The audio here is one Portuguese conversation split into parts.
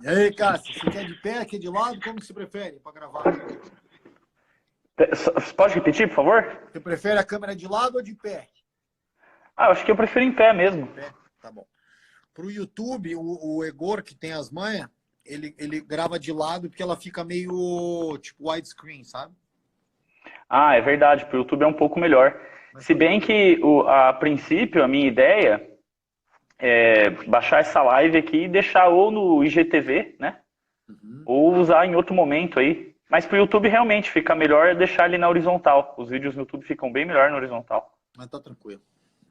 E aí, Cássio, você quer de pé, quer de lado? Como que você prefere para gravar? Pode repetir, por favor? Você prefere a câmera de lado ou de pé? Ah, eu acho que eu prefiro em pé mesmo. Pé, tá bom. Para o YouTube, o Egor, que tem as manhas, ele grava de lado porque ela fica meio tipo widescreen, sabe? Ah, é verdade, pro YouTube é um pouco melhor. Mas Se pro bem YouTube. que, a princípio, a minha ideia é baixar essa live aqui e deixar ou no IGTV, né? Uhum. Ou usar em outro momento aí. Mas pro YouTube realmente fica melhor deixar ele na horizontal. Os vídeos no YouTube ficam bem melhor na horizontal. Mas tá tranquilo.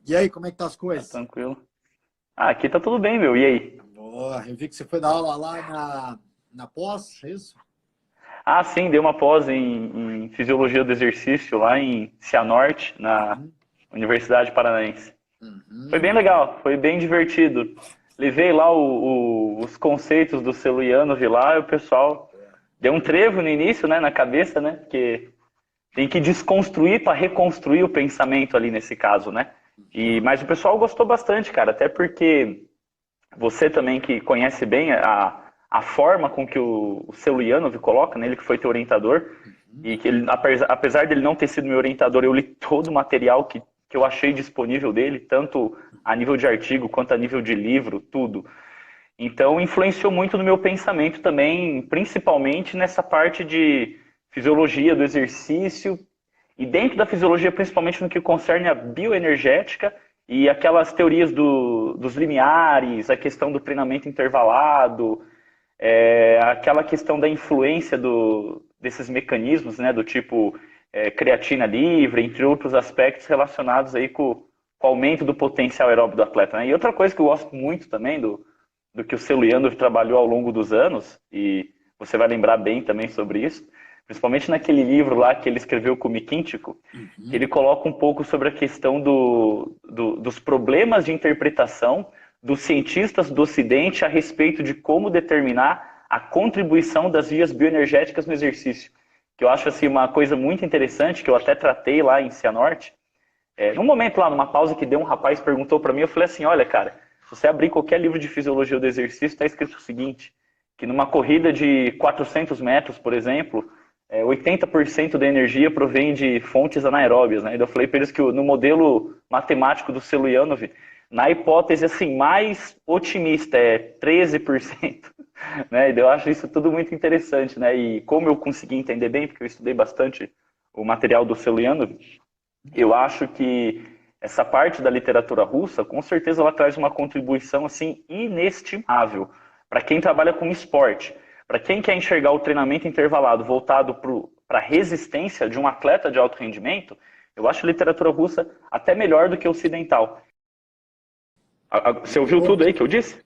E aí, como é que tá as Tá coisas? tranquilo. Ah, aqui tá tudo bem, meu. E aí? Boa, eu vi que você foi dar aula lá na pós, é isso? Ah, sim, dei uma pós em Fisiologia do Exercício lá em Cianorte, na Uhum. Universidade Paranaense. Foi bem Uhum. legal, foi bem divertido. Levei lá os conceitos do Celuianov lá e o pessoal deu um trevo no início, né, na cabeça, né, porque tem que desconstruir para reconstruir o pensamento ali nesse caso, né. Mas o pessoal gostou bastante, cara, até porque você também que conhece bem a forma com que o Celuianov coloca, né, ele que foi teu orientador, Uhum. e que ele, apesar dele não ter sido meu orientador, eu li todo o material que eu achei disponível dele, tanto a nível de artigo quanto a nível de livro, tudo. Então, influenciou muito no meu pensamento também, principalmente nessa parte de fisiologia do exercício, e dentro da fisiologia, principalmente no que concerne a bioenergética e aquelas teorias dos limiares, a questão do treinamento intervalado, aquela questão da influência desses mecanismos, né, do tipo creatina livre, entre outros aspectos relacionados aí com o aumento do potencial aeróbico do atleta. Né? E outra coisa que eu gosto muito também do que o Celuianov trabalhou ao longo dos anos, e você vai lembrar bem também sobre isso, principalmente naquele livro lá que ele escreveu com o Miquíntico, que Uhum. ele coloca um pouco sobre a questão dos problemas de interpretação dos cientistas do Ocidente a respeito de como determinar a contribuição das vias bioenergéticas no exercício. Que eu acho assim, uma coisa muito interessante, que eu até tratei lá em Cianorte. Num momento lá, numa pausa que deu, um rapaz perguntou para mim, eu falei assim, olha cara, se você abrir qualquer livro de fisiologia do exercício, está escrito o seguinte, que numa corrida de 400 metros, por exemplo, 80% da energia provém de fontes anaeróbias, né? Eu falei para eles que no modelo matemático do Celuianov, na hipótese assim mais otimista é 13%, né? Eu acho isso tudo muito interessante, né? E como eu consegui entender bem, porque eu estudei bastante o material do Celuianov, eu acho que essa parte da literatura russa, com certeza ela traz uma contribuição assim inestimável para quem trabalha com esporte, para quem quer enxergar o treinamento intervalado voltado para a resistência de um atleta de alto rendimento. Eu acho a literatura russa até melhor do que a ocidental. Você ouviu Deu- tudo aí que eu disse?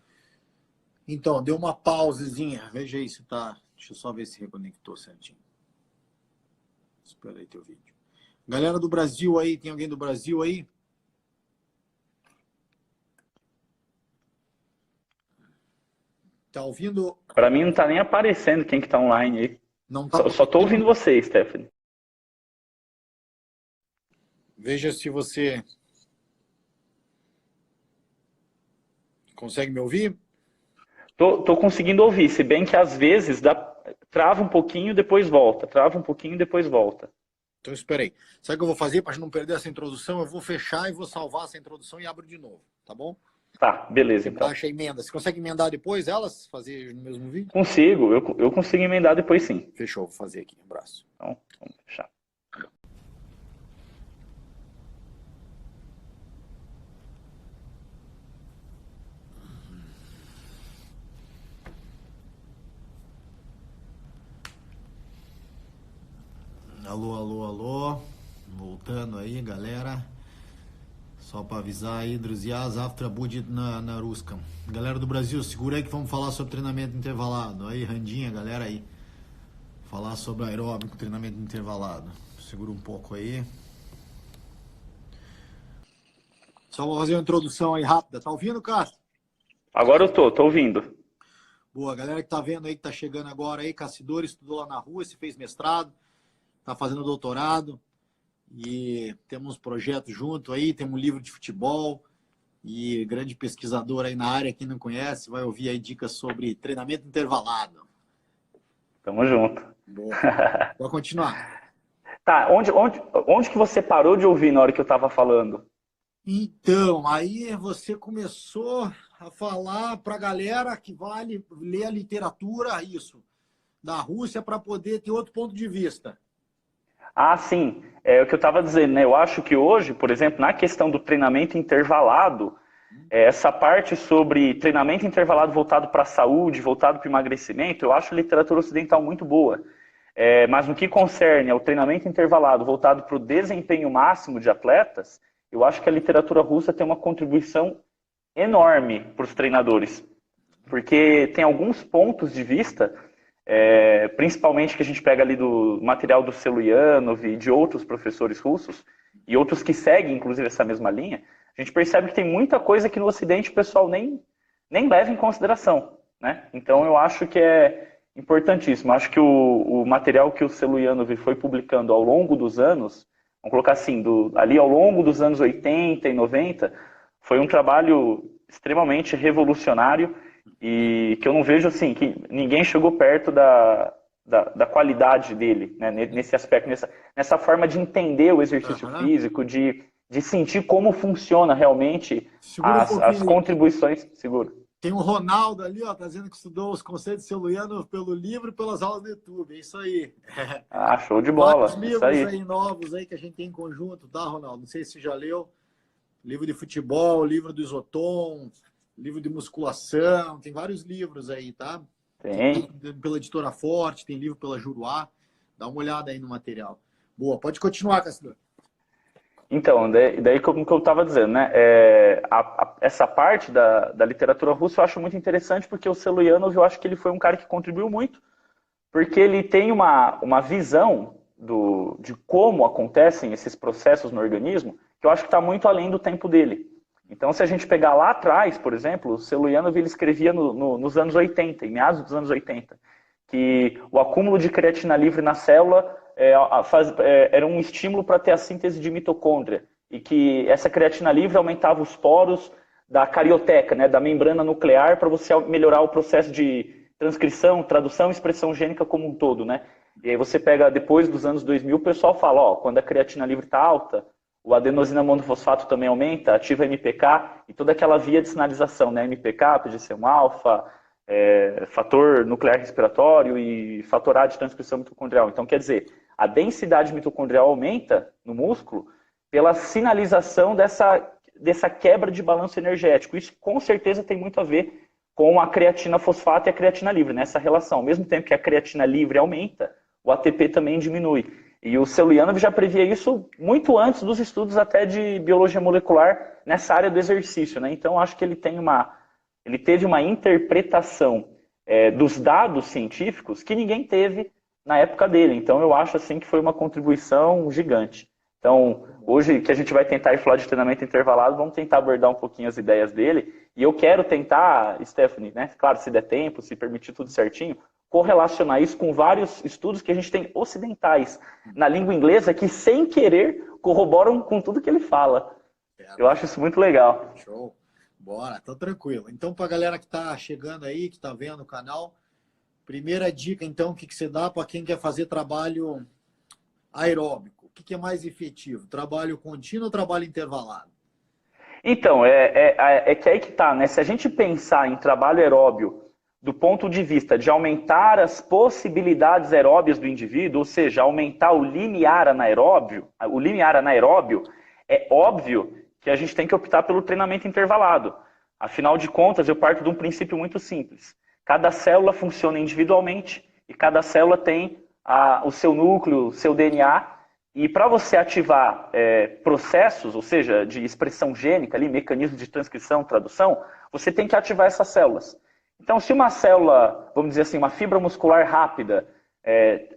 Então, deu uma pausezinha. Veja aí se tá. Deixa eu só ver se reconectou certinho. Espera aí teu vídeo. Galera do Brasil aí, tem alguém do Brasil aí? Tá ouvindo? Para mim não está nem aparecendo quem que está online aí. Não tá Só tô ouvindo aparecendo? você, Stephanie. Veja se você consegue me ouvir. Tô conseguindo ouvir, se bem que às vezes trava um pouquinho, depois volta. Trava um pouquinho, depois volta. Então, espera aí. Sabe o que eu vou fazer para não perder essa introdução? Eu vou fechar e vou salvar essa introdução e abro de novo, tá bom? Tá, beleza Você então. baixa a emenda. Você consegue emendar depois elas? Fazer no mesmo vídeo? Consigo, eu consigo emendar depois sim. Fechou, vou fazer aqui. Um abraço. Então, vamos fechar. Alô, alô, alô. Voltando aí, galera. Só para avisar aí, друзья, завтра будет на русском. Galera do Brasil, segura aí que vamos falar sobre treinamento intervalado. Aí, Randinha, galera aí. Falar sobre aeróbico, treinamento intervalado. Segura um pouco aí. Só vou fazer uma introdução aí rápida. Tá ouvindo, Cássio? Agora eu tô ouvindo. Boa, galera que tá vendo aí, que tá chegando agora aí, Cassidor estudou lá na rua, se fez mestrado, tá fazendo doutorado e temos projetos junto aí, temos um livro de futebol, e grande pesquisador aí na área. Quem não conhece vai ouvir aí dicas sobre treinamento intervalado. Tamo junto. Boa. Vou continuar. Tá, onde que você parou de ouvir na hora que eu tava falando? Então, aí você começou a falar para a galera que vale ler a literatura, isso, da Rússia para poder ter outro ponto de vista. Ah, sim. É o que eu estava dizendo, né? Eu acho que hoje, por exemplo, na questão do treinamento intervalado, essa parte sobre treinamento intervalado voltado para a saúde, voltado para o emagrecimento, eu acho a literatura ocidental muito boa. Mas no que concerne ao treinamento intervalado voltado para o desempenho máximo de atletas, eu acho que a literatura russa tem uma contribuição enorme para os treinadores. Porque tem alguns pontos de vista, principalmente que a gente pega ali do material do Seluyanov e de outros professores russos, e outros que seguem, inclusive, essa mesma linha, a gente percebe que tem muita coisa que no Ocidente o pessoal nem leva em consideração, né? Então eu acho que é importantíssimo. Acho que o material que o Seluyanov foi publicando ao longo dos anos, vamos colocar assim, ali ao longo dos anos 80 e 90, foi um trabalho extremamente revolucionário e que eu não vejo assim, que ninguém chegou perto da qualidade dele, né, nesse aspecto, nessa forma de entender o exercício físico, de sentir como funciona realmente as contribuições. Seguro. Tem o Ronaldo ali, ó, tá dizendo que estudou os conceitos Seluyanov pelo livro e pelas aulas do YouTube. É isso aí. Ah, show de bola. Vários livros aí novos aí que a gente tem em conjunto, tá, Ronaldo? Não sei se você já leu. Livro de futebol, livro do Isoton, livro de musculação, tem vários livros aí, tá? Tem. Pela Editora Forte, tem livro pela Juruá. Dá uma olhada aí no material. Boa, pode continuar, Cassidor. Então, daí como que eu estava dizendo, né? Essa parte da literatura russa eu acho muito interessante porque o Seluyanov, eu acho que ele foi um cara que contribuiu muito, porque ele tem uma visão de como acontecem esses processos no organismo, que eu acho que está muito além do tempo dele. Então, se a gente pegar lá atrás, por exemplo, o Seluyanov ele escrevia nos anos 80, em meados dos anos 80, que o acúmulo de creatina livre na célula era um estímulo para ter a síntese de mitocôndria, e que essa creatina livre aumentava os poros da carioteca, né, da membrana nuclear, para você melhorar o processo de transcrição, tradução e expressão gênica como um todo, né? E aí você pega, depois dos anos 2000, o pessoal fala, ó, quando a creatina livre está alta, o adenosina monofosfato também aumenta, ativa MPK e toda aquela via de sinalização, né? MPK, PGC1-alfa, fator nuclear respiratório e fator A de transcrição mitocondrial. Então, quer dizer, a densidade mitocondrial aumenta no músculo pela sinalização dessa quebra de balanço energético. Isso, com certeza, tem muito a ver com a creatina fosfato e a creatina livre, nessa relação. Ao mesmo tempo que a creatina livre aumenta, o ATP também diminui. E o Seluyanov já previa isso muito antes dos estudos até de biologia molecular nessa área do exercício, né? Então, acho que ele teve uma interpretação dos dados científicos que ninguém teve na época dele. Então, eu acho assim que foi uma contribuição gigante. Então, hoje que a gente vai tentar falar de treinamento intervalado, vamos tentar abordar um pouquinho as ideias dele. E eu quero tentar, Stephanie, né? Claro, se der tempo, se permitir tudo certinho, correlacionar isso com vários estudos que a gente tem ocidentais na língua inglesa que, sem querer, corroboram com tudo que ele fala. Eu acho isso muito legal. Show. Bora, tá tranquilo. Então, para a galera que está chegando aí, que está vendo o canal, primeira dica, então, o que você dá para quem quer fazer trabalho aeróbico? O que é mais efetivo? Trabalho contínuo ou trabalho intervalado? Então, que aí que tá, né? Se a gente pensar em trabalho aeróbio do ponto de vista de aumentar as possibilidades aeróbias do indivíduo, ou seja, aumentar o limiar anaeróbio, é óbvio que a gente tem que optar pelo treinamento intervalado. Afinal de contas, eu parto de um princípio muito simples. Cada célula funciona individualmente e cada célula tem o seu núcleo, o seu DNA. E para você ativar processos, ou seja, de expressão gênica, ali, mecanismos de transcrição, tradução, você tem que ativar essas células. Então, se uma célula, vamos dizer assim, uma fibra muscular rápida,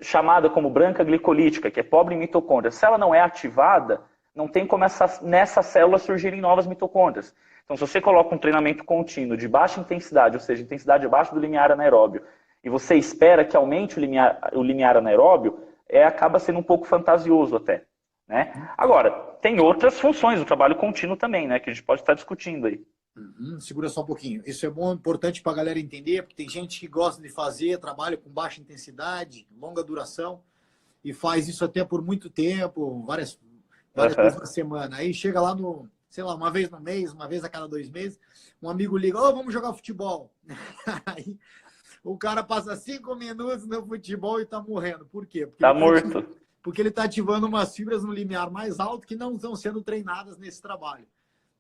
chamada como branca glicolítica, que é pobre em mitocôndrias, se ela não é ativada, não tem como nessa célula surgirem novas mitocôndrias. Então, se você coloca um treinamento contínuo de baixa intensidade, ou seja, intensidade abaixo do limiar anaeróbio, e você espera que aumente o limiar anaeróbio, acaba sendo um pouco fantasioso até. né? Agora, tem outras funções do trabalho contínuo também, né? Que a gente pode estar discutindo aí. Segura só um pouquinho. Isso é bom, importante para a galera entender, porque tem gente que gosta de fazer trabalho com baixa intensidade, longa duração, e faz isso até por muito tempo, várias vezes na semana. Aí chega lá no, sei lá, uma vez no mês, uma vez a cada 2 meses, um amigo liga, vamos jogar futebol. Aí o cara passa 5 minutos no futebol e tá morrendo. Por quê? Porque tá morto. Porque ele tá ativando umas fibras no limiar mais alto que não estão sendo treinadas nesse trabalho.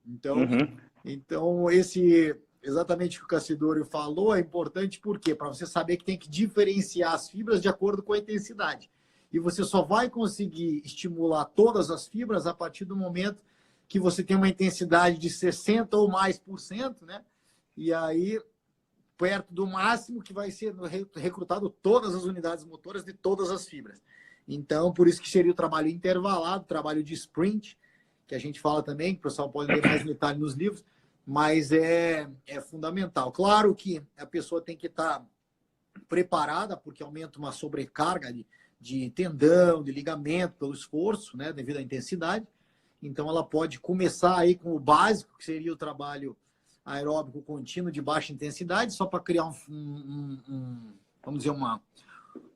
Então exatamente o que o Cassidório falou é importante, por quê? Para você saber que tem que diferenciar as fibras de acordo com a intensidade. E você só vai conseguir estimular todas as fibras a partir do momento que você tem uma intensidade de 60% ou mais, né? E aí, perto do máximo, que vai ser recrutado todas as unidades motoras de todas as fibras. Então, por isso que seria o trabalho intervalado, trabalho de sprint, que a gente fala também, que o pessoal pode ler mais detalhe nos livros, mas é fundamental. Claro que a pessoa tem que estar preparada, porque aumenta uma sobrecarga de tendão, de ligamento, pelo esforço, né, devido à intensidade. Então, ela pode começar aí com o básico, que seria o trabalho aeróbico contínuo de baixa intensidade, só para criar vamos dizer,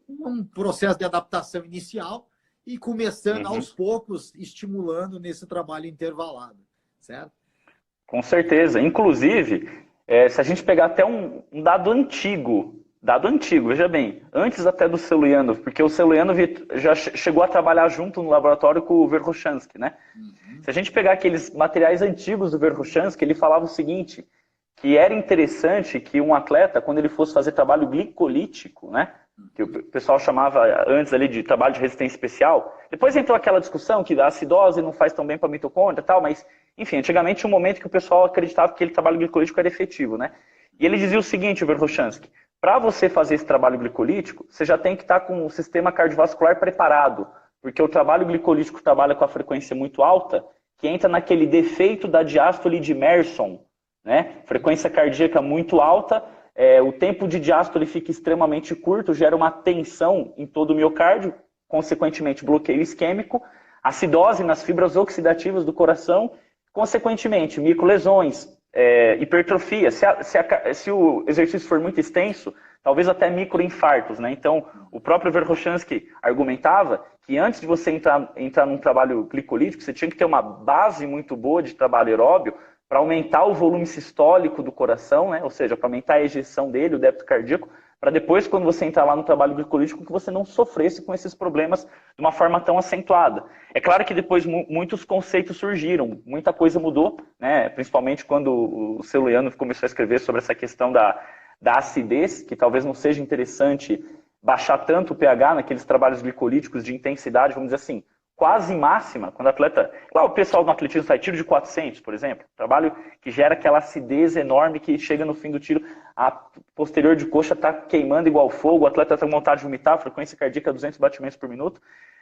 um processo de adaptação inicial e começando aos poucos, estimulando nesse trabalho intervalado, certo? Com certeza. Inclusive, se a gente pegar até um dado antigo, veja bem, antes até do Celuyanov, porque o Celuyanov já chegou a trabalhar junto no laboratório com o Verkhoshansky, né? Se a gente pegar aqueles materiais antigos do Verkhoshansky, ele falava o seguinte, que era interessante que um atleta, quando ele fosse fazer trabalho glicolítico, né? Que o pessoal chamava antes ali de trabalho de resistência especial. Depois entrou aquela discussão que a acidose não faz tão bem para a mitocôndria e tal, mas, enfim, antigamente tinha um momento que o pessoal acreditava que aquele trabalho glicolítico era efetivo, né? E ele dizia o seguinte, o Verkhoshansky, para você fazer esse trabalho glicolítico, você já tem que estar com o sistema cardiovascular preparado, porque o trabalho glicolítico trabalha com a frequência muito alta, que entra naquele defeito da diástole de Merson, né? Frequência cardíaca muito alta, o tempo de diástole fica extremamente curto, gera uma tensão em todo o miocárdio, consequentemente bloqueio isquêmico, acidose nas fibras oxidativas do coração, consequentemente microlesões, hipertrofia. Se o exercício for muito extenso, talvez até microinfartos, né? Então, o próprio Verkhoshansky argumentava que antes de você entrar num trabalho glicolítico, você tinha que ter uma base muito boa de trabalho aeróbio para aumentar o volume sistólico do coração, né? Ou seja, para aumentar a ejeção dele, o débito cardíaco, para depois, quando você entrar lá no trabalho glicolítico, que você não sofresse com esses problemas de uma forma tão acentuada. É claro que depois muitos conceitos surgiram, muita coisa mudou, né? Principalmente quando o Celuyanov começou a escrever sobre essa questão da acidez, que talvez não seja interessante baixar tanto o pH naqueles trabalhos glicolíticos de intensidade, vamos dizer assim, quase máxima, quando o atleta... Lá o pessoal do atletismo faz tiro de 400, por exemplo, trabalho que gera aquela acidez enorme que chega no fim do tiro, a posterior de coxa está queimando igual fogo, o atleta está com vontade de vomitar, a frequência cardíaca 200 batimentos por minuto.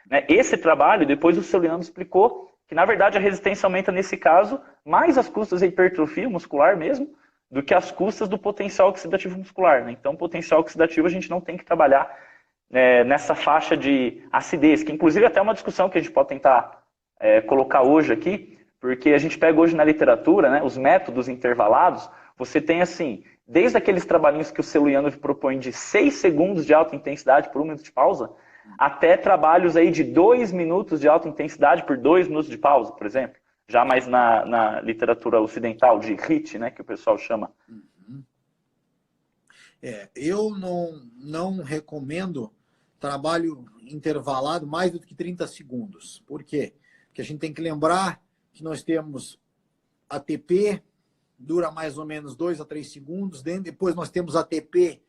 Né? Esse trabalho, depois o Celuyanov explicou que, na verdade, a resistência aumenta nesse caso mais às custas da hipertrofia muscular mesmo, do que às custas do potencial oxidativo muscular. Né? Então, potencial oxidativo a gente não tem que trabalhar nessa faixa de acidez, que inclusive até é uma discussão que a gente pode tentar colocar hoje aqui, porque a gente pega hoje na literatura, né, os métodos intervalados, você tem assim, desde aqueles trabalhinhos que o Celuyanov propõe de 6 segundos de alta intensidade por 1 minuto de pausa, até trabalhos aí de 2 minutos de alta intensidade por 2 minutos de pausa, por exemplo, já mais na literatura ocidental, de HIIT, né, que o pessoal chama. Eu não recomendo trabalho intervalado mais do que 30 segundos. Por quê? Porque a gente tem que lembrar que nós temos ATP, dura mais ou menos 2 a 3 segundos. Depois nós temos ATP,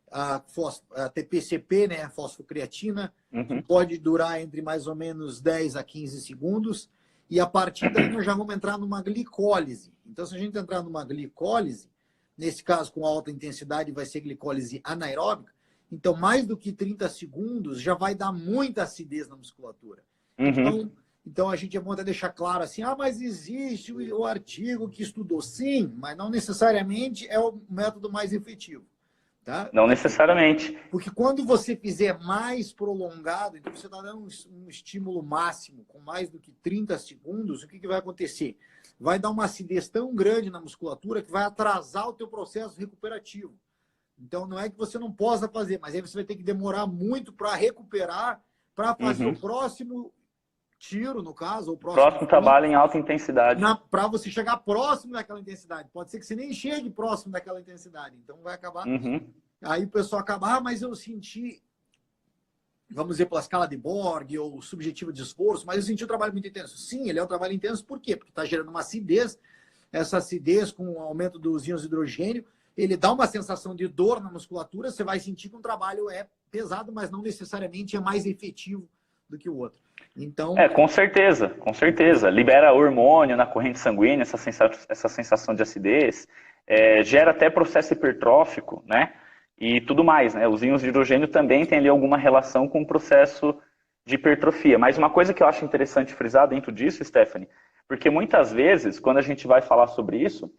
ATP-CP, né, a fosfocreatina, que pode durar entre mais ou menos 10 a 15 segundos. E a partir daí nós já vamos entrar numa glicólise. Então, se a gente entrar numa glicólise, nesse caso com alta intensidade vai ser glicólise anaeróbica, então mais do que 30 segundos já vai dar muita acidez na musculatura. Então a gente é bom até deixar claro assim, mas existe o artigo que estudou. Sim, mas não necessariamente é o método mais efetivo. Tá? Não necessariamente. Porque quando você fizer mais prolongado, então você está dando um estímulo máximo com mais do que 30 segundos, o que vai acontecer? Vai dar uma acidez tão grande na musculatura que vai atrasar o teu processo recuperativo. Então não é que você não possa fazer, mas aí você vai ter que demorar muito para recuperar, para fazer o próximo tiro, no caso, ou o próximo trabalho em alta intensidade. Para você chegar próximo daquela intensidade. Pode ser que você nem chegue próximo daquela intensidade. Então vai acabar. Aí o pessoal acaba, mas eu senti, vamos dizer, pela escala de Borg ou subjetiva de esforço, mas eu senti um trabalho muito intenso. Sim, ele é um trabalho intenso, por quê? Porque está gerando uma acidez. Essa acidez, com o aumento dos íons de hidrogênio, ele dá uma sensação de dor na musculatura, você vai sentir que um trabalho é pesado, mas não necessariamente é mais efetivo do que o outro. Então... com certeza, com certeza. Libera hormônio na corrente sanguínea, essa sensação de acidez, gera até processo hipertrófico, né? E tudo mais, né? Os íons de hidrogênio também têm ali alguma relação com o processo de hipertrofia. Mas uma coisa que eu acho interessante frisar dentro disso, Stephanie, porque muitas vezes, quando a gente vai falar sobre isso,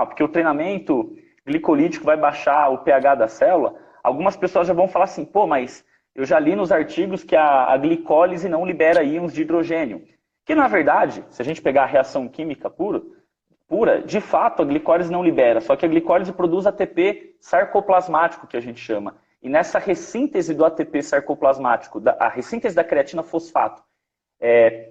porque o treinamento glicolítico vai baixar o pH da célula, algumas pessoas já vão falar assim, pô, mas eu já li nos artigos que a glicólise não libera íons de hidrogênio. Que, na verdade, se a gente pegar a reação química pura, de fato, a glicólise não libera. Só que a glicólise produz ATP sarcoplasmático, que a gente chama. E nessa ressíntese do ATP sarcoplasmático, a ressíntese da creatina fosfato,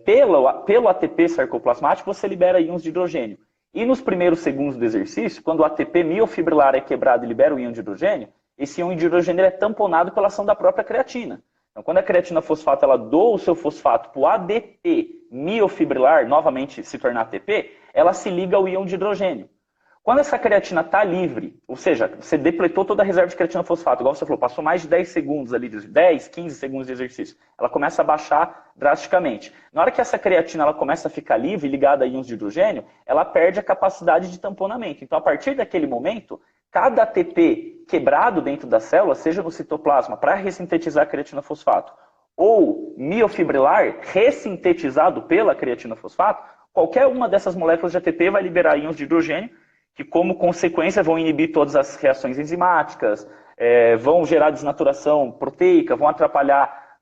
pelo ATP sarcoplasmático, você libera íons de hidrogênio. E nos primeiros segundos do exercício, quando o ATP miofibrilar é quebrado e libera o íon de hidrogênio, esse íon de hidrogênio é tamponado pela ação da própria creatina. Então, quando a creatina fosfato ela doa o seu fosfato para o ADP miofibrilar, novamente se tornar ATP, ela se liga ao íon de hidrogênio. Quando essa creatina está livre, ou seja, você depletou toda a reserva de creatina fosfato, igual você falou, passou mais de 10 segundos ali, 10, 15 segundos de exercício, ela começa a baixar drasticamente. Na hora que essa creatina ela começa a ficar livre, ligada a íons de hidrogênio, ela perde a capacidade de tamponamento. Então, a partir daquele momento, cada ATP quebrado dentro da célula, seja no citoplasma, para ressintetizar a creatina fosfato, ou miofibrilar, ressintetizado pela creatina fosfato, qualquer uma dessas moléculas de ATP vai liberar íons de hidrogênio, que como consequência vão inibir todas as reações enzimáticas, vão gerar desnaturação proteica, vão atrapalhar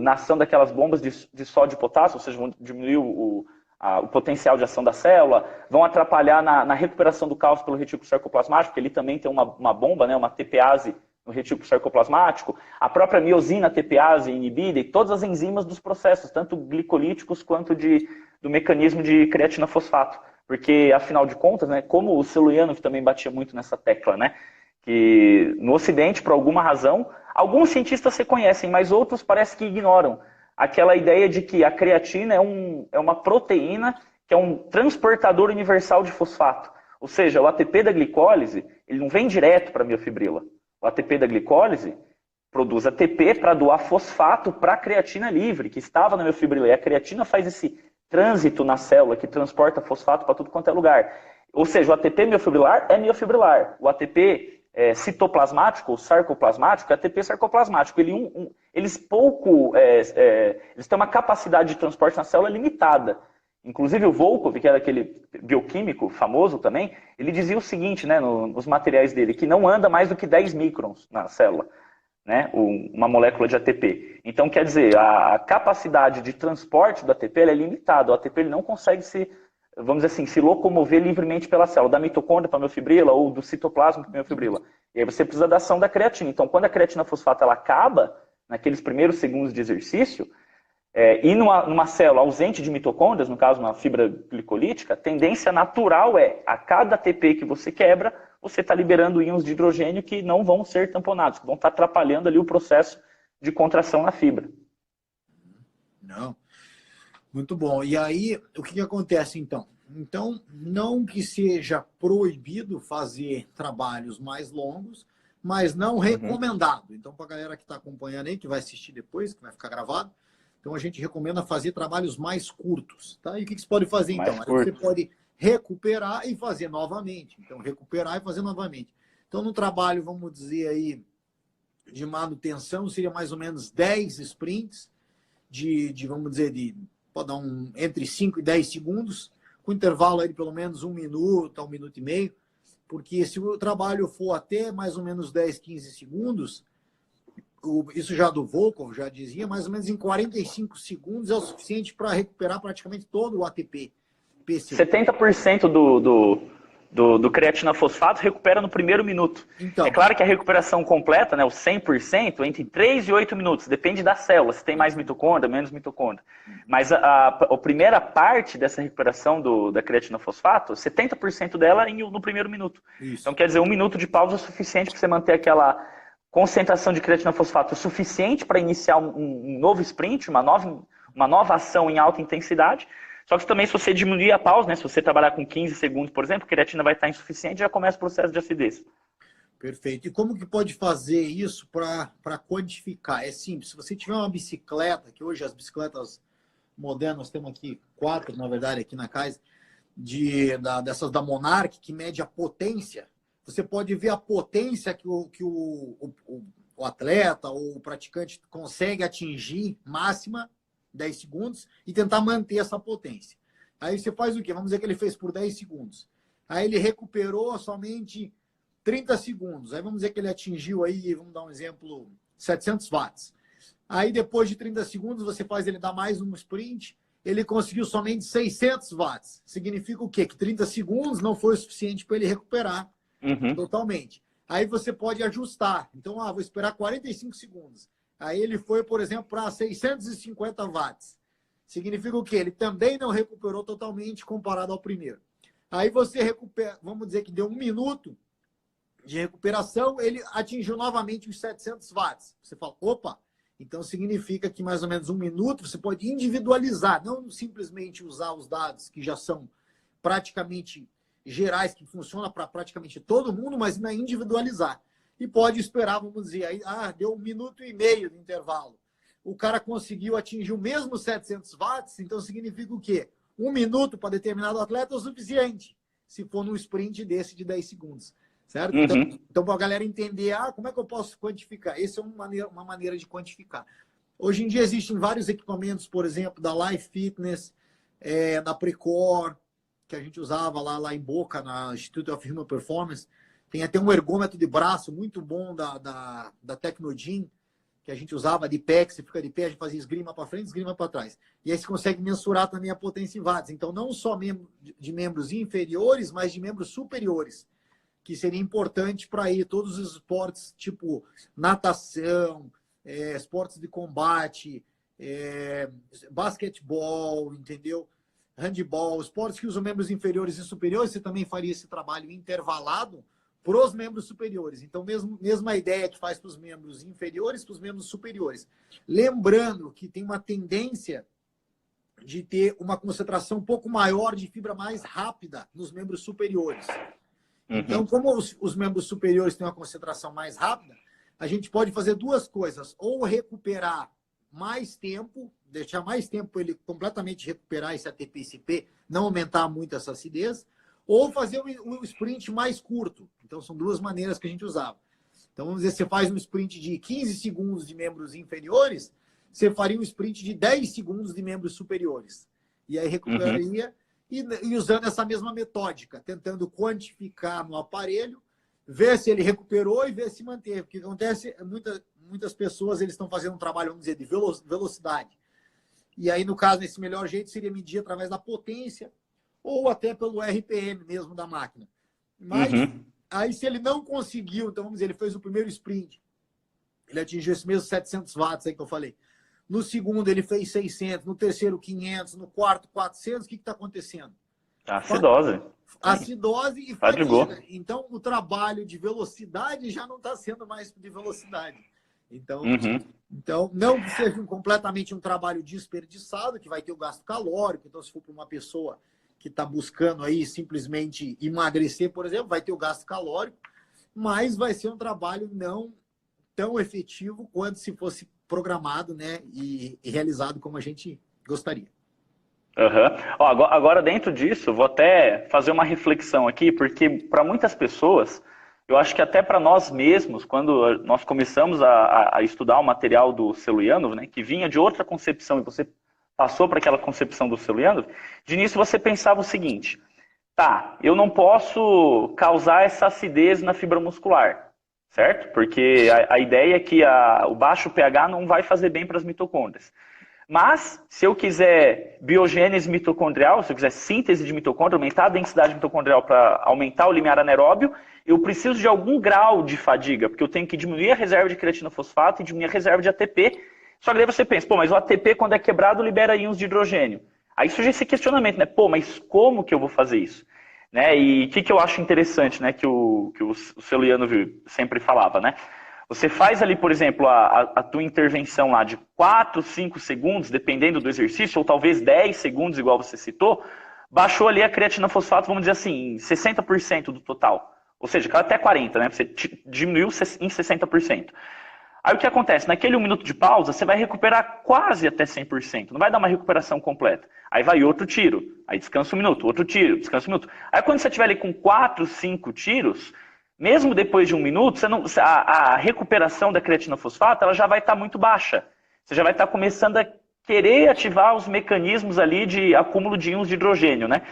na ação daquelas bombas de sódio e potássio, ou seja, vão diminuir o potencial de ação da célula, vão atrapalhar na recuperação do cálcio pelo retículo sarcoplasmático, porque ele também tem uma bomba, né, uma TPase no retículo sarcoplasmático, a própria miosina TPase inibida e todas as enzimas dos processos, tanto glicolíticos quanto do mecanismo de creatina fosfato. Porque, afinal de contas, né, como o Siluyanov também batia muito nessa tecla, né, que no Ocidente, por alguma razão, alguns cientistas reconhecem, mas outros parece que ignoram aquela ideia de que a creatina é uma proteína que é um transportador universal de fosfato. Ou seja, o ATP da glicólise ele não vem direto para a miofibrila. O ATP da glicólise produz ATP para doar fosfato para a creatina livre, que estava na miofibrila. E a creatina faz esse trânsito na célula que transporta fosfato para tudo quanto é lugar. Ou seja, o ATP miofibrilar é miofibrilar. O ATP citoplasmático ou sarcoplasmático é ATP sarcoplasmático. Eles têm uma capacidade de transporte na célula limitada. Inclusive o Volkov, que era aquele bioquímico famoso também, ele dizia o seguinte, né, nos materiais dele, que não anda mais do que 10 microns na célula. Né, uma molécula de ATP. Então, quer dizer, a capacidade de transporte do ATP é limitada. O ATP ele não consegue vamos dizer assim, se locomover livremente pela célula, da mitocôndria para a miofibrila ou do citoplasma para a miofibrila. E aí você precisa da ação da creatina. Então, quando a creatina fosfato ela acaba, naqueles primeiros segundos de exercício, e numa célula ausente de mitocôndrias, no caso uma fibra glicolítica, a tendência natural a cada ATP que você quebra, você está liberando íons de hidrogênio que não vão ser tamponados, que vão estar atrapalhando ali o processo de contração na fibra. Não. Muito bom. E aí, o que acontece então? Então, não que seja proibido fazer trabalhos mais longos, mas não recomendado. Então, para a galera que está acompanhando aí, que vai assistir depois, que vai ficar gravado, então a gente recomenda fazer trabalhos mais curtos. Tá? E o que você pode fazer então? Você pode recuperar e fazer novamente. Então, recuperar e fazer novamente. Então, no trabalho, vamos dizer aí, de manutenção, seria mais ou menos 10 sprints, vamos dizer, pode dar entre 5 e 10 segundos, com intervalo aí de pelo menos 1 minuto a 1 minuto e meio, porque se o trabalho for até mais ou menos 10, 15 segundos, isso já do Volkov já dizia, mais ou menos em 45 segundos é o suficiente para recuperar praticamente todo o ATP. 70% do creatina fosfato recupera no primeiro minuto. Então, é claro que a recuperação completa, né, o 100%, entre 3 e 8 minutos, depende da célula, se tem mais mitocôndria, menos mitocôndria. Mas a primeira parte dessa recuperação da creatina fosfato, 70% dela no primeiro minuto. Isso. Então, quer dizer, 1 minuto de pausa é suficiente para você manter aquela concentração de creatina fosfato suficiente para iniciar um novo sprint, uma nova ação em alta intensidade. Só que também, se você diminuir a pausa, né, se você trabalhar com 15 segundos, por exemplo, a creatina vai estar insuficiente e já começa o processo de acidez. Perfeito. E como que pode fazer isso para quantificar? É simples. Se você tiver uma bicicleta, que hoje as bicicletas modernas, nós temos aqui 4, na verdade, aqui na casa, dessas da Monarch, que mede a potência, você pode ver a potência que o atleta ou o praticante consegue atingir máxima 10 segundos e tentar manter essa potência. Aí você faz o quê? Vamos dizer que ele fez por 10 segundos. Aí ele recuperou somente 30 segundos. Aí vamos dizer que ele atingiu aí, vamos dar um exemplo, 700 watts. Aí depois de 30 segundos você faz ele dar mais um sprint, ele conseguiu somente 600 watts. Significa o quê? Que 30 segundos não foi o suficiente para ele recuperar totalmente. Aí você pode ajustar. Então, vou esperar 45 segundos. Aí ele foi, por exemplo, para 650 watts. Significa o quê? Ele também não recuperou totalmente comparado ao primeiro. Aí você recupera, vamos dizer que deu 1 minuto de recuperação, ele atingiu novamente os 700 watts. Você fala, opa, então significa que mais ou menos 1 minuto você pode individualizar, não simplesmente usar os dados que já são praticamente gerais, que funcionam para praticamente todo mundo, mas ainda individualizar. E pode esperar, vamos dizer, aí, deu 1 minuto e meio de intervalo. O cara conseguiu atingir o mesmo 700 watts, então significa o quê? 1 minuto para determinado atleta é o suficiente, se for num sprint desse de 10 segundos. Certo? Então para a galera entender, como é que eu posso quantificar? Essa é uma maneira de quantificar. Hoje em dia existem vários equipamentos, por exemplo, da Life Fitness, da Precor, que a gente usava lá em Boca, na Institute of Human Performance. Tem até um ergômetro de braço muito bom da Tecnogym, que a gente usava de pé, que você fica de pé, a gente fazia esgrima para frente, esgrima para trás. E aí você consegue mensurar também a potência em watts. Então, não só de membros inferiores, mas de membros superiores, que seria importante para ir todos os esportes, tipo natação, esportes de combate, basquetebol, entendeu? Handball, esportes que usam membros inferiores e superiores, você também faria esse trabalho intervalado para os membros superiores. Então, mesma ideia que faz para os membros inferiores, para os membros superiores. Lembrando que tem uma tendência de ter uma concentração um pouco maior de fibra mais rápida nos membros superiores. Então, como os membros superiores têm uma concentração mais rápida, a gente pode fazer duas coisas. Ou recuperar mais tempo, deixar mais tempo para ele completamente recuperar esse ATP-CP, não aumentar muito essa acidez, ou fazer um sprint mais curto. Então, são duas maneiras que a gente usava. Então, vamos dizer, você faz um sprint de 15 segundos de membros inferiores, você faria um sprint de 10 segundos de membros superiores. E aí recuperaria, e usando essa mesma metódica, tentando quantificar no aparelho, ver se ele recuperou e ver se manteve. Porque acontece, muitas pessoas eles estão fazendo um trabalho, vamos dizer, de velocidade. E aí, no caso, esse melhor jeito seria medir através da potência, ou até pelo RPM mesmo da máquina. Mas, aí se ele não conseguiu, então vamos dizer, ele fez o primeiro sprint, ele atingiu esse mesmo 700 watts aí que eu falei. No segundo ele fez 600, no terceiro 500, no quarto 400, o que está acontecendo? Acidose. Acidose e fadiga. Então o trabalho de velocidade já não está sendo mais de velocidade. Então, não que seja completamente um trabalho desperdiçado, que vai ter o gasto calórico. Então, se for para uma pessoa que está buscando aí simplesmente emagrecer, por exemplo, vai ter o gasto calórico, mas vai ser um trabalho não tão efetivo quanto se fosse programado, né, e realizado como a gente gostaria. Agora, dentro disso, vou até fazer uma reflexão aqui, porque para muitas pessoas, eu acho que até para nós mesmos, quando nós começamos a estudar o material do Celuyanov, né, que vinha de outra concepção e você passou para aquela concepção do Celuyanov, de início você pensava o seguinte: Tá, eu não posso causar essa acidez na fibra muscular, certo? Porque a ideia é que o baixo pH não vai fazer bem para as mitocôndrias. Mas, se eu quiser biogênese mitocondrial, se eu quiser síntese de mitocôndria, aumentar a densidade mitocondrial para aumentar o limiar anaeróbio, eu preciso de algum grau de fadiga, porque eu tenho que diminuir a reserva de creatina fosfato e diminuir a reserva de ATP. Só que daí você pensa, pô, mas o ATP, quando é quebrado, libera íons de hidrogênio. Aí surge esse questionamento, né? Pô, mas como que eu vou fazer isso? Né? E o que eu acho interessante, né? Que o Celiano sempre falava, né? Você faz ali, por exemplo, a tua intervenção lá de 4, 5 segundos, dependendo do exercício, ou talvez 10 segundos, igual você citou, baixou ali a creatina fosfato, vamos dizer assim, em 60% do total. Ou seja, caiu até 40%, né? Você diminuiu em 60%. Aí o que acontece? Naquele 1 minuto de pausa, você vai recuperar quase até 100%. Não vai dar uma recuperação completa. Aí vai outro tiro. Aí descansa 1 minuto, outro tiro, descansa 1 minuto. Aí quando você estiver ali com 4, 5 tiros, mesmo depois de 1 minuto, a recuperação da creatina fosfato ela já vai estar muito baixa. Você já vai estar começando a querer ativar os mecanismos ali de acúmulo de íons de hidrogênio, né?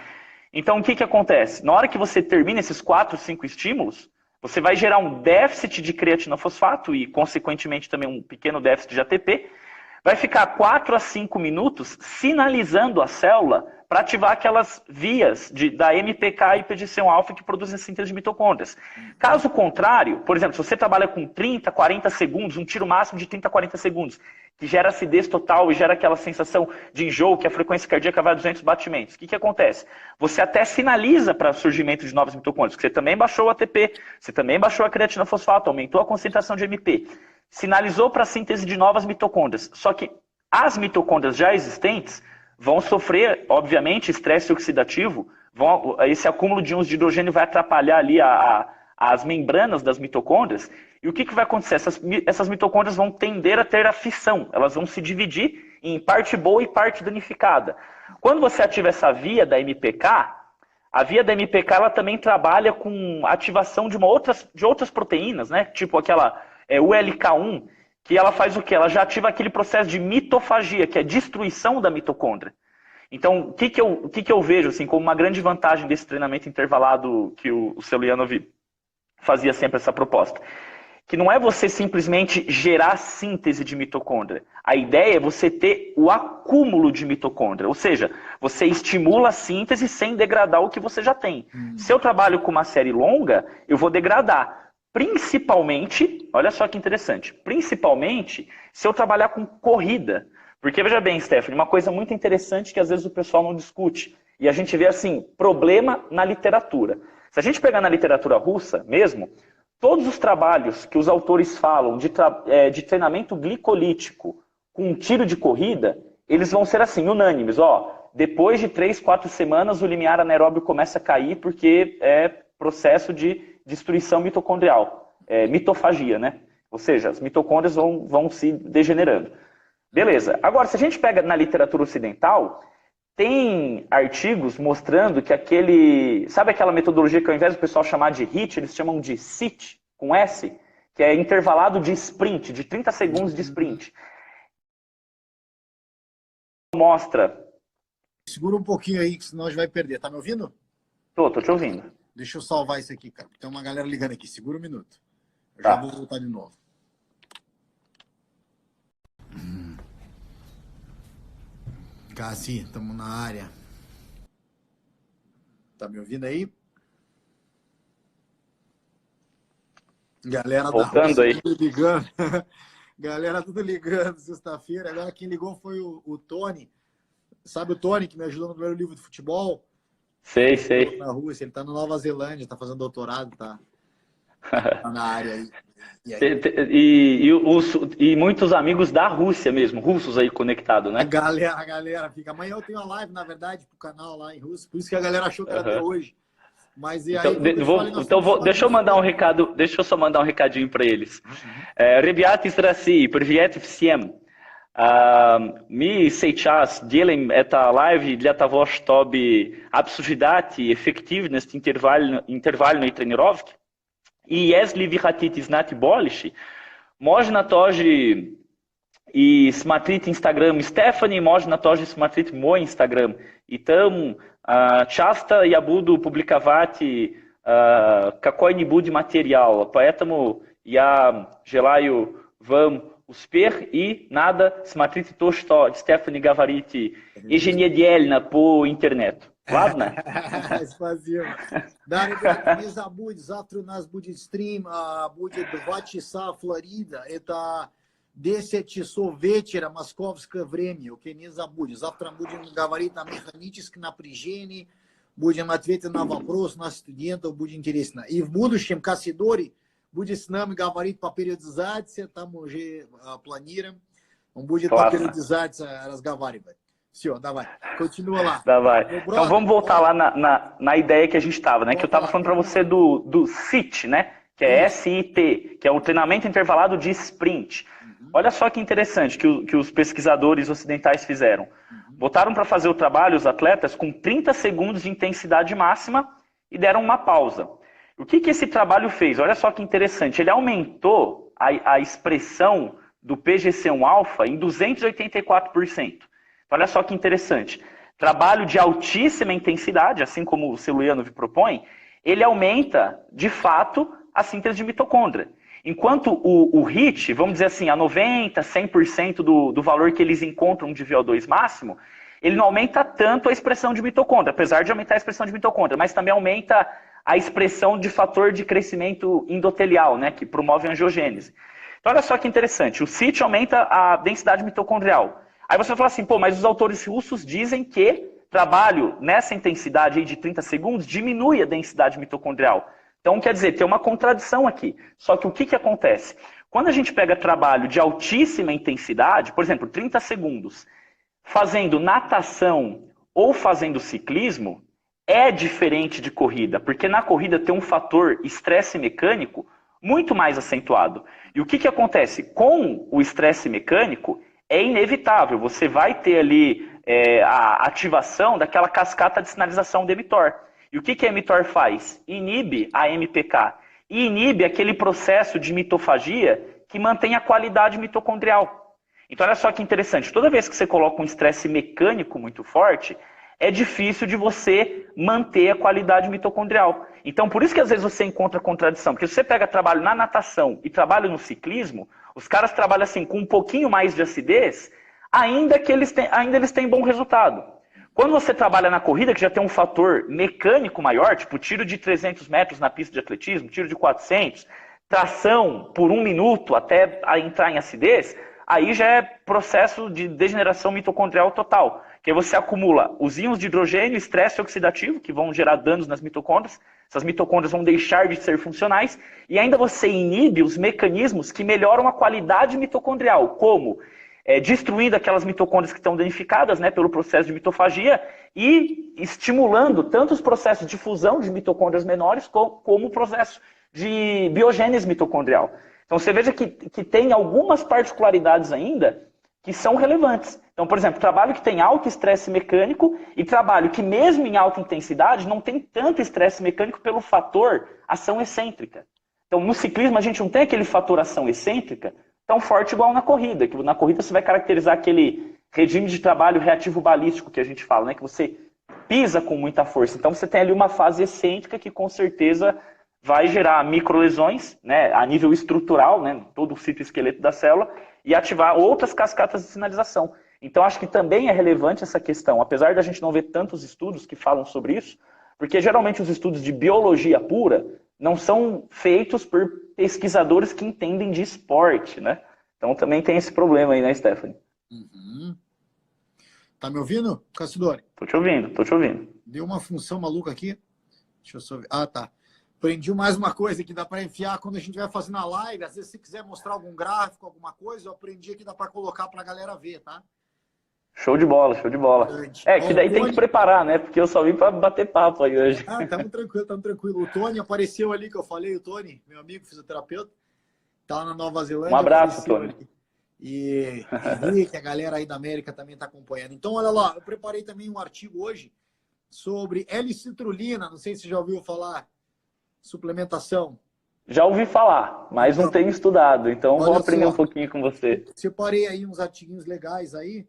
Então o que acontece? Na hora que você termina esses 4, 5 estímulos, você vai gerar um déficit de creatina fosfato e, consequentemente, também um pequeno déficit de ATP. Vai ficar 4 a 5 minutos sinalizando a célula para ativar aquelas vias da MPK e PGC1-alfa que produzem a síntese de mitocôndrias. Caso contrário, por exemplo, se você trabalha com 30, 40 segundos, um tiro máximo de 30 a 40 segundos, que gera acidez total e gera aquela sensação de enjoo, que a frequência cardíaca vai a 200 batimentos. O que acontece? Você até sinaliza para o surgimento de novas mitocôndrias, porque você também baixou o ATP, você também baixou a creatina fosfato, aumentou a concentração de MP. Sinalizou para a síntese de novas mitocôndrias. Só que as mitocôndrias já existentes vão sofrer, obviamente, estresse oxidativo, esse acúmulo de íons de hidrogênio vai atrapalhar ali as membranas das mitocôndrias. E o que vai acontecer? Essas mitocôndrias vão tender a ter a fissão, elas vão se dividir em parte boa e parte danificada. Quando você ativa essa via da MPK, a via da MPK ela também trabalha com ativação de outras proteínas, né? Tipo aquela ULK1, que ela faz o quê? Ela já ativa aquele processo de mitofagia, que é destruição da mitocôndria. Então, o que eu vejo assim, como uma grande vantagem desse treinamento intervalado que o Celiano fazia sempre essa proposta? Que não é você simplesmente gerar síntese de mitocôndria. A ideia é você ter o acúmulo de mitocôndria. Ou seja, você estimula a síntese sem degradar o que você já tem. Se eu trabalho com uma série longa, eu vou degradar. Principalmente, olha só que interessante, principalmente se eu trabalhar com corrida. Porque, veja bem, Stephanie, uma coisa muito interessante que às vezes o pessoal não discute. E a gente vê, assim, problema na literatura. Se a gente pegar na literatura russa mesmo, todos os trabalhos que os autores falam de treinamento glicolítico com um tiro de corrida, eles vão ser assim, unânimes. Ó, depois de 3, 4 semanas, o limiar anaeróbio começa a cair porque é processo de destruição mitocondrial, mitofagia, né? Ou seja, as mitocôndrias vão se degenerando. Beleza. Agora, se a gente pega na literatura ocidental, tem artigos mostrando que sabe aquela metodologia que ao invés do pessoal chamar de HIIT, eles chamam de SIT, com S, que é intervalado de sprint, de 30 segundos de sprint. Mostra... Segura um pouquinho aí, que senão a gente vai perder. Tá me ouvindo? Tô te ouvindo. Deixa eu salvar isso aqui, cara. Tem uma galera ligando aqui. Segura um minuto. Eu tá. Já vou voltar de novo. Cassi, estamos na área. Tá me ouvindo aí? Galera voltando da Rússia, aí. Tudo ligando. Galera tudo ligando sexta-feira. Agora quem ligou foi o Tony. Sabe o Tony que me ajudou no primeiro livro de futebol? Sei. Na Rússia, ele tá na Nova Zelândia, tá fazendo doutorado, tá na área aí. E muitos amigos da Rússia mesmo, russos aí conectados, né? A galera fica. Amanhã eu tenho a live, na verdade, pro canal lá em Russo, por isso que a galera achou que era até hoje. Mas e aí, deixa eu mandar um recado, deixa eu só mandar um recadinho para eles. Ребята из России, привет всем. Мы сейчас делаем это лайв для того, чтобы обсуждать эффективность интервальной тренировки. И если вы хотите знать больше, можно тоже и смотреть Инстаграм Стефани, можно тоже смотреть мой Инстаграм. И там Часто я буду публиковать какой-нибудь материал, поэтому я желаю вам успех и надо смотреть то, что Стефани говорит еженедельно по интернету. Ладно? Спасибо. Да, ребята, не забудь, завтра у нас будет стрим, будет 2 часа Флорида, это 10 часов вечера московское время, окей, не забудь. Завтра будем говорить о механическом напряжении, будем ответить на вопрос наших студентов, будет интересно. И в будущем Кассидори будет с нами говорить по периодизации, там мы уже планируем, он будет по периодизации разговаривать. Все, давай, continua lá. Давай. Então vamos voltar lá na ideia que a gente estava, né? Que eu estava falando para você do SIT, né? Que é SIT, que é o treinamento intervalado de sprint. Olha só que interessante que os pesquisadores ocidentais fizeram. Botaram para fazer o trabalho os atletas com 30 segundos de intensidade máxima e deram uma pausa. O que esse trabalho fez? Olha só que interessante. Ele aumentou a expressão do PGC1-alfa em 284%. Olha só que interessante. Trabalho de altíssima intensidade, assim como o Celuianov propõe, ele aumenta, de fato, a síntese de mitocôndria. Enquanto o HIIT, vamos dizer assim, a 90%, 100% do valor que eles encontram de VO2 máximo, ele não aumenta tanto a expressão de mitocôndria, apesar de aumentar a expressão de mitocôndria, mas também aumenta a expressão de fator de crescimento endotelial, né, que promove a angiogênese. Então, olha só que interessante. O SIT aumenta a densidade mitocondrial. Aí você vai falar assim, pô, mas os autores russos dizem que trabalho nessa intensidade aí de 30 segundos diminui a densidade mitocondrial. Então, quer dizer, tem uma contradição aqui. Só que o que acontece? Quando a gente pega trabalho de altíssima intensidade, por exemplo, 30 segundos, fazendo natação ou fazendo ciclismo, é diferente de corrida, porque na corrida tem um fator estresse mecânico muito mais acentuado. E o que acontece? Com o estresse mecânico, é inevitável, você vai ter ali a ativação daquela cascata de sinalização do mTOR. E o que a mTOR faz? Inibe a MPK e inibe aquele processo de mitofagia que mantém a qualidade mitocondrial. Então olha só que interessante, toda vez que você coloca um estresse mecânico muito forte, é difícil de você manter a qualidade mitocondrial. Então por isso que às vezes você encontra contradição, porque se você pega trabalho na natação e trabalho no ciclismo, os caras trabalham assim com um pouquinho mais de acidez, ainda eles têm bom resultado. Quando você trabalha na corrida, que já tem um fator mecânico maior, tipo tiro de 300 metros na pista de atletismo, tiro de 400, tração por 1 minuto até entrar em acidez, aí já é processo de degeneração mitocondrial total. Que aí você acumula os íons de hidrogênio e estresse oxidativo, que vão gerar danos nas mitocôndrias. Essas mitocôndrias vão deixar de ser funcionais. E ainda você inibe os mecanismos que melhoram a qualidade mitocondrial, como destruindo aquelas mitocôndrias que estão danificadas, né, pelo processo de mitofagia e estimulando tanto os processos de fusão de mitocôndrias menores como o processo de biogênese mitocondrial. Então você veja que tem algumas particularidades ainda que são relevantes. Então, por exemplo, trabalho que tem alto estresse mecânico e trabalho que mesmo em alta intensidade não tem tanto estresse mecânico pelo fator ação excêntrica. Então, no ciclismo a gente não tem aquele fator ação excêntrica tão forte igual na corrida, que na corrida você vai caracterizar aquele regime de trabalho reativo balístico que a gente fala, né? Que você pisa com muita força. Então você tem ali uma fase excêntrica que com certeza vai gerar microlesões, né, a nível estrutural, né, todo o citoesqueleto da célula, e ativar outras cascatas de sinalização. Então acho que também é relevante essa questão, apesar da gente não ver tantos estudos que falam sobre isso, porque geralmente os estudos de biologia pura não são feitos por pesquisadores que entendem de esporte, né? Então também tem esse problema aí, né, Stephanie? Uhum. Tá me ouvindo, Cassidori? Tô te ouvindo, tô te ouvindo. Deu uma função maluca aqui. Deixa eu só ver. Ah, tá. Aprendi mais uma coisa que dá para enfiar quando a gente vai fazendo a live. Às vezes, se quiser mostrar algum gráfico, alguma coisa, eu aprendi que dá para colocar para a galera ver, tá? Show de bola, show de bola. Que daí tem que preparar, né? Porque eu só vim para bater papo aí hoje. Ah, estamos tranquilo. O Tony apareceu ali, que eu falei, o Tony, meu amigo fisioterapeuta, tá lá na Nova Zelândia. Um abraço, Tony. Ali. E Henrique, a galera aí da América também está acompanhando. Então, olha lá, eu preparei também um artigo hoje sobre L-citrulina, não sei se você já ouviu falar, suplementação. Já ouvi falar, mas não tenho estudado, então vou aprender um pouquinho com você. Separei aí uns artiguinhos legais aí,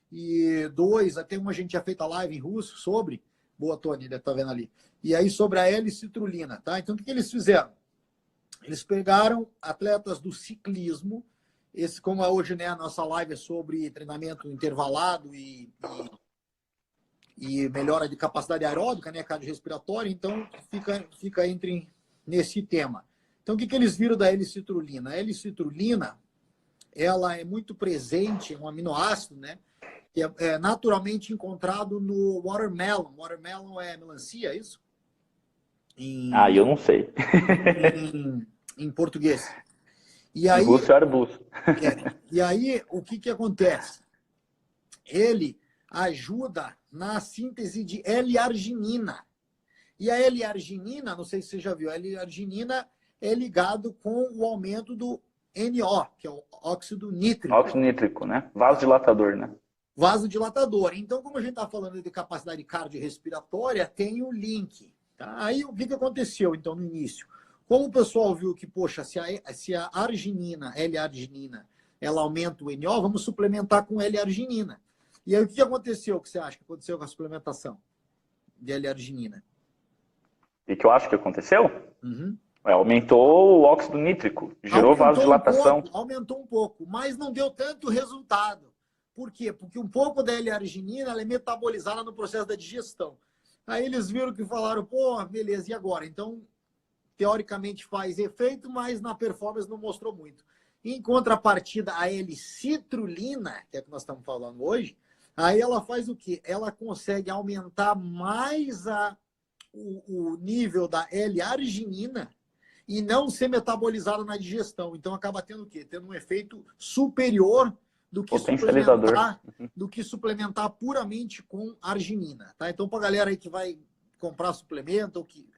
e até uma gente tinha feito a live em russo sobre, Boa, Tony, tá vendo ali. E aí sobre a L-citrulina, tá? Então o que eles fizeram? Eles pegaram atletas do ciclismo, esse, como é hoje, né, a nossa live é sobre treinamento intervalado e melhora de capacidade aeróbica, né, cardiorrespiratória, então fica nesse tema. Então o que eles viram da L-citrulina? A L-citrulina, ela é muito presente, é um aminoácido, né, que é naturalmente encontrado no watermelon. Watermelon é melancia, é isso? Eu não sei. Em português. E aí, russo é arbusto. E aí, o que acontece? Ele ajuda na síntese de L-arginina. E a L-arginina, não sei se você já viu, a L-arginina é ligado com o aumento do NO, que é o óxido nítrico. Óxido nítrico, né? Vasodilatador, né? Vasodilatador. Então, como a gente está falando de capacidade cardiorrespiratória, tem o link. Tá? Aí, o que aconteceu, então, no início? Como o pessoal viu que, poxa, se a arginina, L-arginina, ela aumenta o NO, vamos suplementar com L-arginina. E aí, o que aconteceu? O que você acha que aconteceu com a suplementação de L-arginina? E que eu acho que aconteceu? Uhum. Aumentou o óxido nítrico, gerou vasodilatação. Aumentou um pouco, mas não deu tanto resultado. Por quê? Porque um pouco da L-arginina ela é metabolizada no processo da digestão. Aí eles viram que falaram, pô, beleza, e agora? Então, teoricamente faz efeito, mas na performance não mostrou muito. Em contrapartida, a L-citrulina, que é o que nós estamos falando hoje, aí ela faz o quê? Ela consegue aumentar mais o nível da L-arginina e não ser metabolizada na digestão. Então acaba tendo o quê? Tendo um efeito superior do que suplementar puramente com arginina. Tá? Então, para a galera aí que vai comprar suplemento ou que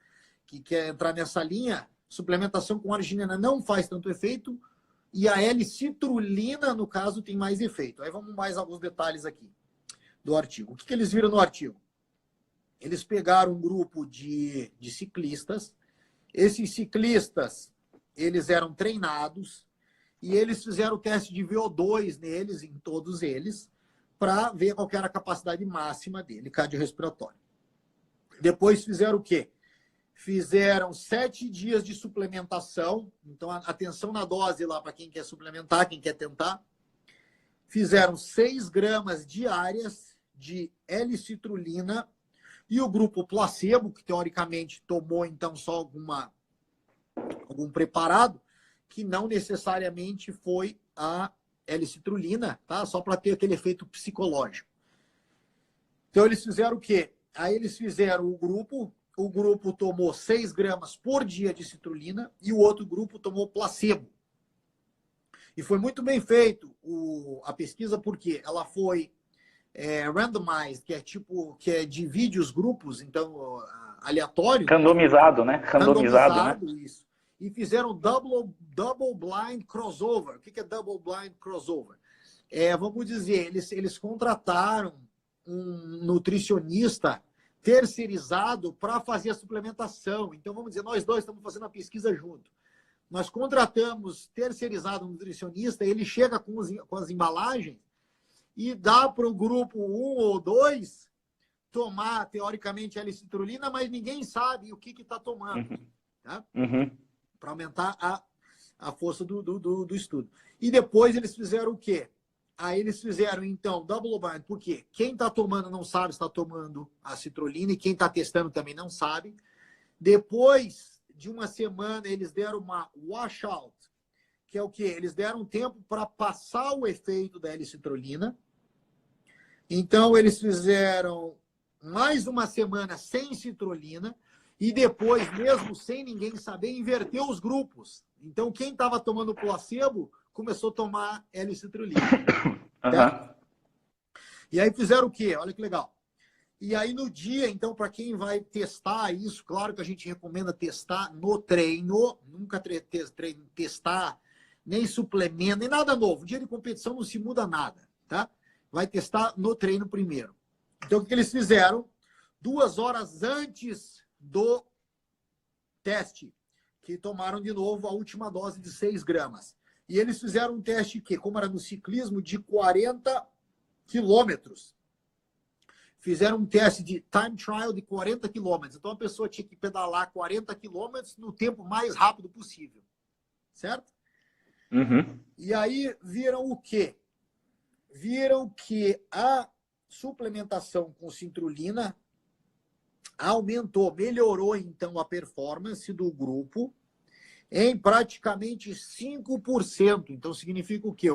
quer entrar nessa linha, suplementação com arginina não faz tanto efeito e a L-citrulina, no caso, tem mais efeito. Aí vamos mais alguns detalhes aqui do artigo. O que eles viram no artigo? Eles pegaram um grupo de ciclistas. Esses ciclistas, eles eram treinados e eles fizeram o teste de VO2 neles, em todos eles, para ver qual era a capacidade máxima dele, cardiorrespiratória. Depois fizeram o quê? Fizeram 7 dias de suplementação. Então, atenção na dose lá para quem quer suplementar, quem quer tentar. Fizeram 6 gramas diárias de L-citrulina e o grupo placebo, que teoricamente tomou então só algum preparado, que não necessariamente foi a L-citrulina, tá? Só para ter aquele efeito psicológico. Então, eles fizeram o quê? Aí eles fizeram o grupo tomou 6 gramas por dia de citrulina e o outro grupo tomou placebo. E foi muito bem feito a pesquisa, porque ela foi randomized, que é divide os grupos, então, aleatório. Randomizado, né? Randomizado, né? Isso. E fizeram double blind crossover. O que é double blind crossover? Vamos dizer, eles contrataram um nutricionista terceirizado para fazer a suplementação. Então, vamos dizer, nós dois estamos fazendo a pesquisa junto. Nós contratamos terceirizado um nutricionista, ele chega com as embalagens e dá para o grupo 1 ou 2 tomar, teoricamente, a L-citrulina, mas ninguém sabe o que está tomando. Tá? Para aumentar a força do estudo. E depois eles fizeram o quê? Aí eles fizeram, então, double blind, porque quem está tomando não sabe se está tomando a citrulina e quem está testando também não sabe. Depois de uma semana, eles deram uma washout, que é o quê? Eles deram tempo para passar o efeito da L-citrulina. Então, eles fizeram mais uma semana sem citrulina e depois, mesmo sem ninguém saber, inverteu os grupos. Então, quem estava tomando placebo começou a tomar L-citrulina. Tá? E aí fizeram o quê? Olha que legal. E aí no dia, então, para quem vai testar isso, claro que a gente recomenda testar no treino, nunca testar nem suplemento, nem nada novo. Dia de competição não se muda nada, tá? Vai testar no treino primeiro. Então, o que eles fizeram? 2 horas antes do teste, que tomaram de novo a última dose de 6 gramas. E eles fizeram um teste que, como era no ciclismo, de 40 quilômetros. fizeram um teste de time trial de 40 quilômetros. Então, a pessoa tinha que pedalar 40 quilômetros no tempo mais rápido possível. Certo? Uhum. E aí viram o quê? Viram que a suplementação com citrulina aumentou, melhorou então a performance do grupo em praticamente 5%. Então significa o quê?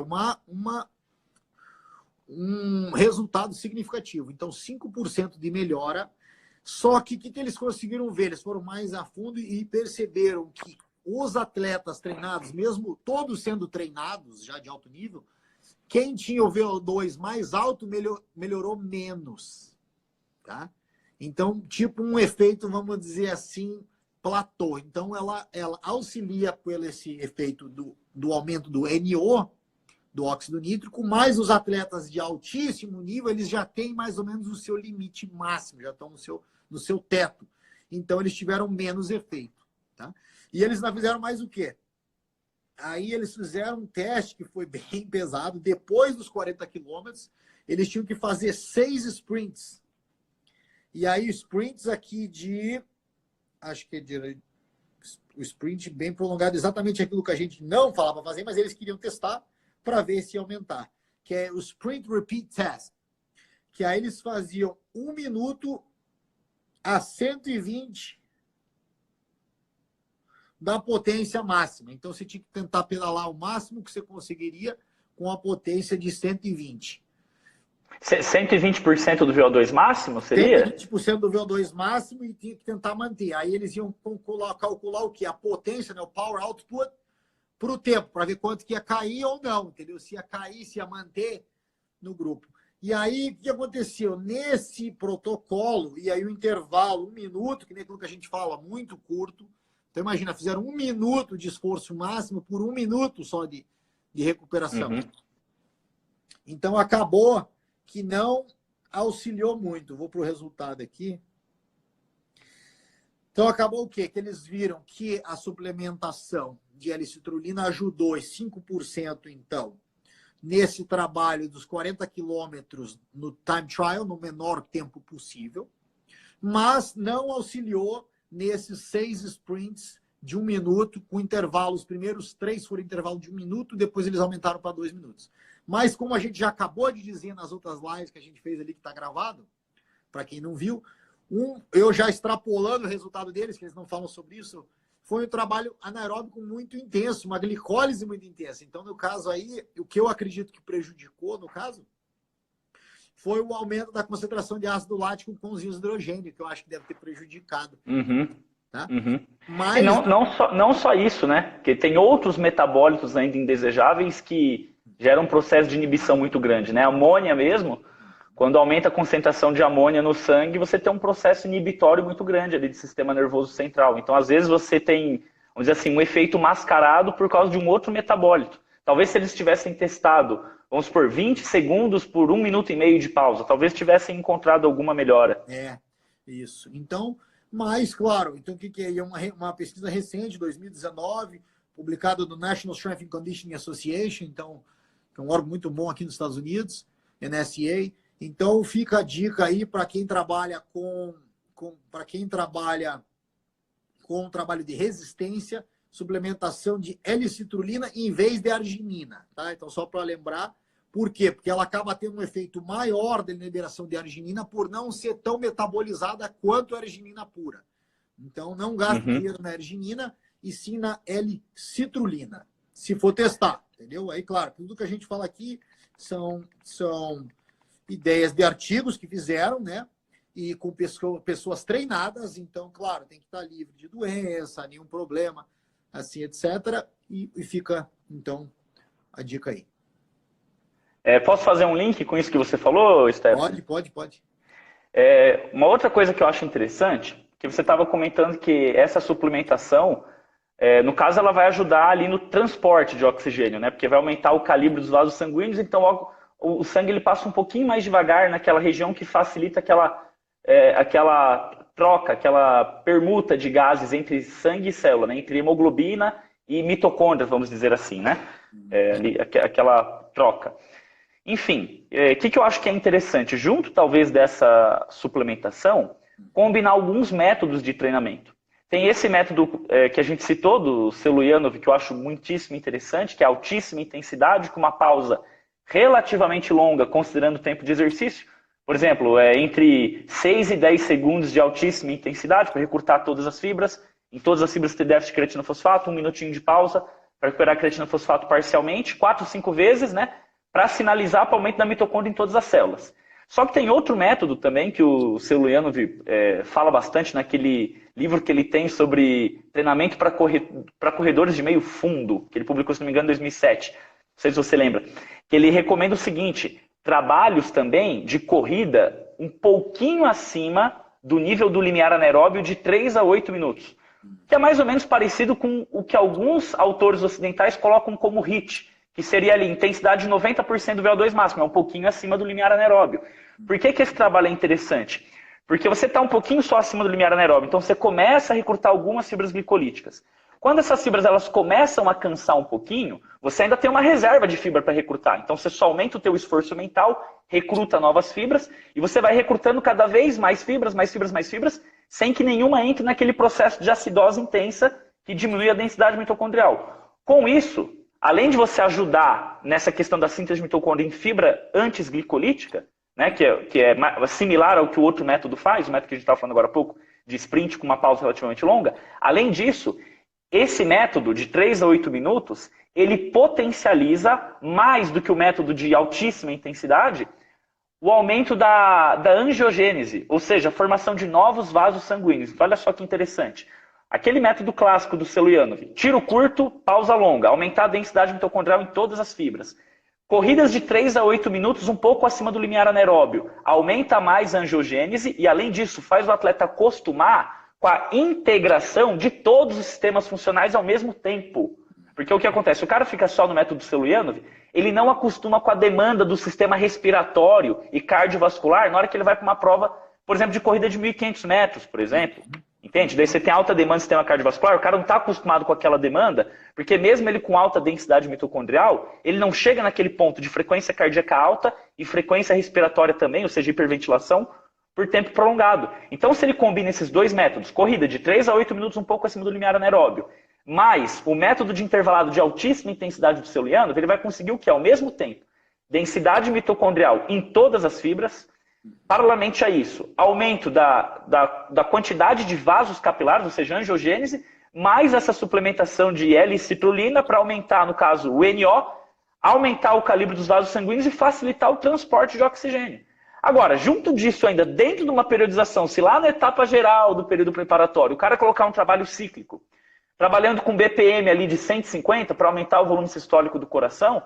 Um resultado significativo. Então 5% de melhora. Só que o que eles conseguiram ver? Eles foram mais a fundo e perceberam que os atletas treinados, mesmo todos sendo treinados já de alto nível, quem tinha o VO2 mais alto melhorou menos. Tá? Então, tipo um efeito, vamos dizer assim, platô. Então, ela auxilia pelo esse efeito do aumento do NO, do óxido nítrico, mas os atletas de altíssimo nível, eles já têm mais ou menos o seu limite máximo, já estão no seu teto. Então, eles tiveram menos efeito. Tá? E eles não fizeram mais o quê? Aí eles fizeram um teste que foi bem pesado. Depois dos 40 quilômetros, eles tinham que fazer 6 sprints. E aí, sprints aqui acho que o sprint bem prolongado, exatamente aquilo que a gente não falava fazer, mas eles queriam testar para ver se ia aumentar. Que é o Sprint Repeat Test. Que aí eles faziam 1 minuto a 120 da potência máxima. Então, você tinha que tentar pedalar o máximo que você conseguiria com a potência de 120. 120% do VO2 máximo seria? 120% do VO2 máximo e tinha que tentar manter. Aí eles iam calcular o quê? A potência, né? O power output para o tempo, para ver quanto que ia cair ou não, entendeu? Se ia cair, se ia manter no grupo. E aí, o que aconteceu? Nesse protocolo, e aí o intervalo, 1 minuto, que nem aquilo que a gente fala, muito curto. Então, imagina, fizeram 1 minuto de esforço máximo por 1 minuto só de recuperação. Uhum. Então, acabou que não auxiliou muito. Vou para o resultado aqui. Então, acabou o quê? Que eles viram que a suplementação de L-citrulina ajudou 5%, então, nesse trabalho dos 40 quilômetros no time trial, no menor tempo possível, mas não auxiliou nesses 6 sprints de 1 minuto, com intervalos, os primeiros 3 foram intervalo de 1 minuto, depois eles aumentaram para 2 minutos. Mas como a gente já acabou de dizer nas outras lives que a gente fez ali, que está gravado, para quem não viu, eu já extrapolando o resultado deles, que eles não falam sobre isso, foi um trabalho anaeróbico muito intenso, uma glicólise muito intensa. Então, no caso aí, o que eu acredito que prejudicou, no caso, foi o aumento da concentração de ácido lático com os íons de hidrogênio, que eu acho que deve ter prejudicado. Uhum. Tá? Uhum. Mas... E não só isso, né? Porque tem outros metabólitos ainda indesejáveis que geram um processo de inibição muito grande, né? A amônia mesmo, quando aumenta a concentração de amônia no sangue, você tem um processo inibitório muito grande ali do sistema nervoso central. Então, às vezes, você tem, vamos dizer assim, um efeito mascarado por causa de um outro metabólito. Talvez se eles tivessem testado, vamos supor, 20 segundos por 1 minuto e meio de pausa, talvez tivessem encontrado alguma melhora. Isso. Então, mas, claro, então o que é? Uma pesquisa recente, 2019, publicada no National Strength and Conditioning Association, então, que é um órgão muito bom aqui nos Estados Unidos, NSA. Então, fica a dica aí para quem trabalha para quem trabalha com trabalho de resistência, suplementação de L-citrulina em vez de arginina, tá? Então, só para lembrar, por quê? Porque ela acaba tendo um efeito maior de liberação de arginina por não ser tão metabolizada quanto a arginina pura. Então, não gaste dinheiro na arginina e sim na L-citrulina, se for testar, entendeu? Aí, claro, tudo que a gente fala aqui são ideias de artigos que fizeram, né? E com pessoas treinadas, então, claro, tem que estar livre de doença, nenhum problema, assim, etc. E fica, então, a dica aí. Posso fazer um link com isso que você falou, Stefan? Pode. Uma outra coisa que eu acho interessante, que você estava comentando que essa suplementação, no caso, ela vai ajudar ali no transporte de oxigênio, né? Porque vai aumentar o calibre dos vasos sanguíneos, então o sangue ele passa um pouquinho mais devagar naquela região que facilita aquela troca, aquela permuta de gases entre sangue e célula, né? Entre hemoglobina e mitocôndrias, vamos dizer assim, né? Aquela troca. Enfim, o que eu acho que é interessante? Junto, talvez, dessa suplementação, combinar alguns métodos de treinamento. Tem esse método que a gente citou, do Selyanov, que eu acho muitíssimo interessante, que é altíssima intensidade, com uma pausa relativamente longa, considerando o tempo de exercício. Por exemplo, entre 6 e 10 segundos de altíssima intensidade, para recrutar todas as fibras. Em todas as fibras ter déficit de creatinofosfato, 1 minutinho de pausa, para recuperar creatinofosfato parcialmente, 4, 5 vezes, né? Para sinalizar para o aumento da mitocôndria em todas as células. Só que tem outro método também que o Selyanov fala bastante naquele livro que ele tem sobre treinamento para corredores de meio fundo, que ele publicou, se não me engano, em 2007. Não sei se você lembra. Que ele recomenda o seguinte, trabalhos também de corrida um pouquinho acima do nível do limiar anaeróbio de 3 a 8 minutos. Que é mais ou menos parecido com o que alguns autores ocidentais colocam como HIIT, que seria ali intensidade de 90% do VO2 máximo, é um pouquinho acima do limiar anaeróbio. Por que esse trabalho é interessante? Porque você está um pouquinho só acima do limiar anaeróbio, então você começa a recrutar algumas fibras glicolíticas. Quando essas fibras elas começam a cansar um pouquinho, você ainda tem uma reserva de fibra para recrutar. Então você só aumenta o teu esforço mental, recruta novas fibras, e você vai recrutando cada vez mais fibras, sem que nenhuma entre naquele processo de acidose intensa que diminui a densidade mitocondrial. Com isso, além de você ajudar nessa questão da síntese de mitocôndria em fibra antes glicolítica, né, que é similar ao que o outro método faz, o método que a gente estava falando agora há pouco, de sprint com uma pausa relativamente longa, além disso, esse método de 3 a 8 minutos, ele potencializa mais do que o método de altíssima intensidade, o aumento da angiogênese, ou seja, a formação de novos vasos sanguíneos. Então, olha só que interessante. Aquele método clássico do Selyanov, tiro curto, pausa longa, aumentar a densidade mitocondrial em todas as fibras. Corridas de 3 a 8 minutos, um pouco acima do limiar anaeróbio, aumenta mais a angiogênese e, além disso, faz o atleta acostumar com a integração de todos os sistemas funcionais ao mesmo tempo. Porque o que acontece? O cara fica só no método Selyanov, ele não acostuma com a demanda do sistema respiratório e cardiovascular na hora que ele vai para uma prova, por exemplo, de corrida de 1.500 metros, por exemplo. Entende? Daí você tem alta demanda do sistema cardiovascular, o cara não está acostumado com aquela demanda, porque mesmo ele com alta densidade mitocondrial, ele não chega naquele ponto de frequência cardíaca alta e frequência respiratória também, ou seja, hiperventilação, por tempo prolongado. Então, se ele combina esses dois métodos, corrida de 3 a 8 minutos um pouco acima do limiar anaeróbio, mais o método de intervalado de altíssima intensidade do Selyanov, ele vai conseguir o que? Ao mesmo tempo, densidade mitocondrial em todas as fibras. Paralelamente a isso, aumento da quantidade de vasos capilares, ou seja, angiogênese, mais essa suplementação de L-citrulina para aumentar, no caso, o NO, aumentar o calibre dos vasos sanguíneos e facilitar o transporte de oxigênio. Agora, junto disso ainda, dentro de uma periodização, se lá na etapa geral do período preparatório, o cara colocar um trabalho cíclico, trabalhando com BPM ali de 150 para aumentar o volume sistólico do coração,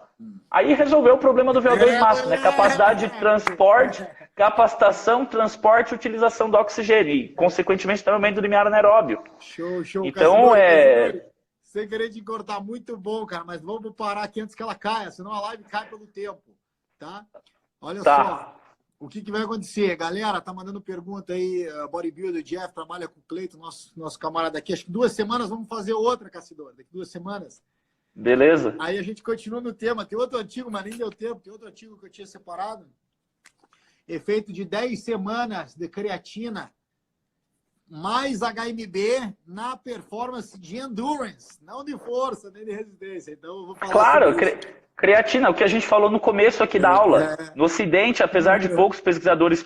aí resolveu o problema do VO2 máximo, né? Capacidade de transporte, capacitação, transporte e utilização do oxigênio, e, consequentemente, também do limiar anaeróbio. Show. Então, sem querer te cortar, muito bom, cara, mas vamos parar aqui antes que ela caia, senão a live cai pelo tempo, tá? Olha só. O que vai acontecer? Galera, tá mandando pergunta aí, bodybuilder, Jeff, trabalha com o Cleiton, nosso camarada aqui. Acho que 2 semanas vamos fazer outra, Cassidor. Daqui 2 semanas. Beleza. Aí a gente continua no tema. Tem outro artigo, mas nem deu tempo. Tem outro artigo que eu tinha separado. Efeito de 10 semanas de creatina mais HMB na performance de endurance, não de força, nem de resistência. Então, eu vou falar claro, creatina, o que a gente falou no começo aqui da aula. No Ocidente, apesar de poucos pesquisadores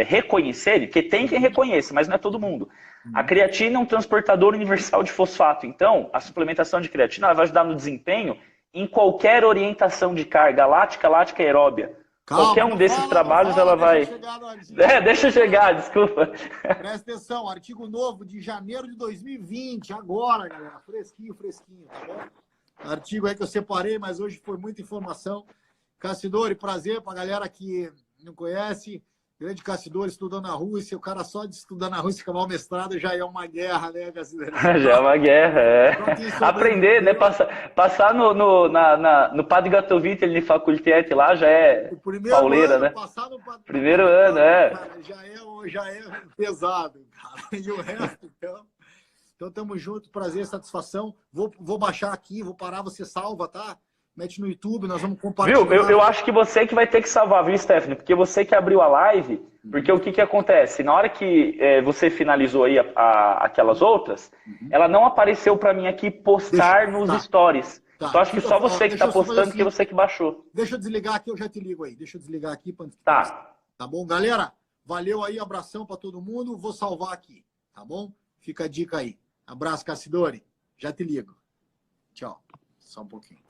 reconhecerem, porque tem quem reconheça, mas não é todo mundo. A creatina é um transportador universal de fosfato. Então, a suplementação de creatina ela vai ajudar no desempenho em qualquer orientação de carga, lática e aeróbia. Calma, qualquer um desses trabalhos ela vai... Deixa eu chegar, desculpa. Presta atenção, artigo novo de janeiro de 2020, agora, galera. Fresquinho, tá bom? Artigo aí que eu separei, mas hoje foi muita informação. Cassidori, prazer para a galera que não conhece. Grande Cassidori estudando na Rússia. O cara só de estudar na Rússia, acabar o mestrado, já é uma guerra, né, Cassidori? Já é uma guerra, é. Aprender, né? Passar no Padre Gatovitch, ele na faculdade lá, já é pauleira, né? Primeiro ano, Já é pesado, cara. E o resto, então... Então, tamo junto, prazer, satisfação. Vou baixar aqui, vou parar, você salva, tá? mete no YouTube, nós vamos Viu? compartilhar. Eu acho que você que vai ter que salvar, viu, Stephanie? Porque você que abriu a live, porque o que acontece? Na hora que você finalizou aí aquelas outras, ela não apareceu para mim aqui postar nos stories. Tá. Então acho que só você que está postando, assim, que você que baixou. Deixa eu desligar aqui, eu já te ligo aí. Deixa eu desligar aqui. Tá. Tá bom, galera? Valeu aí, abração para todo mundo. Vou salvar aqui, tá bom? Fica a dica aí. Abraço, Cassidori. Já te ligo. Tchau. Só um pouquinho.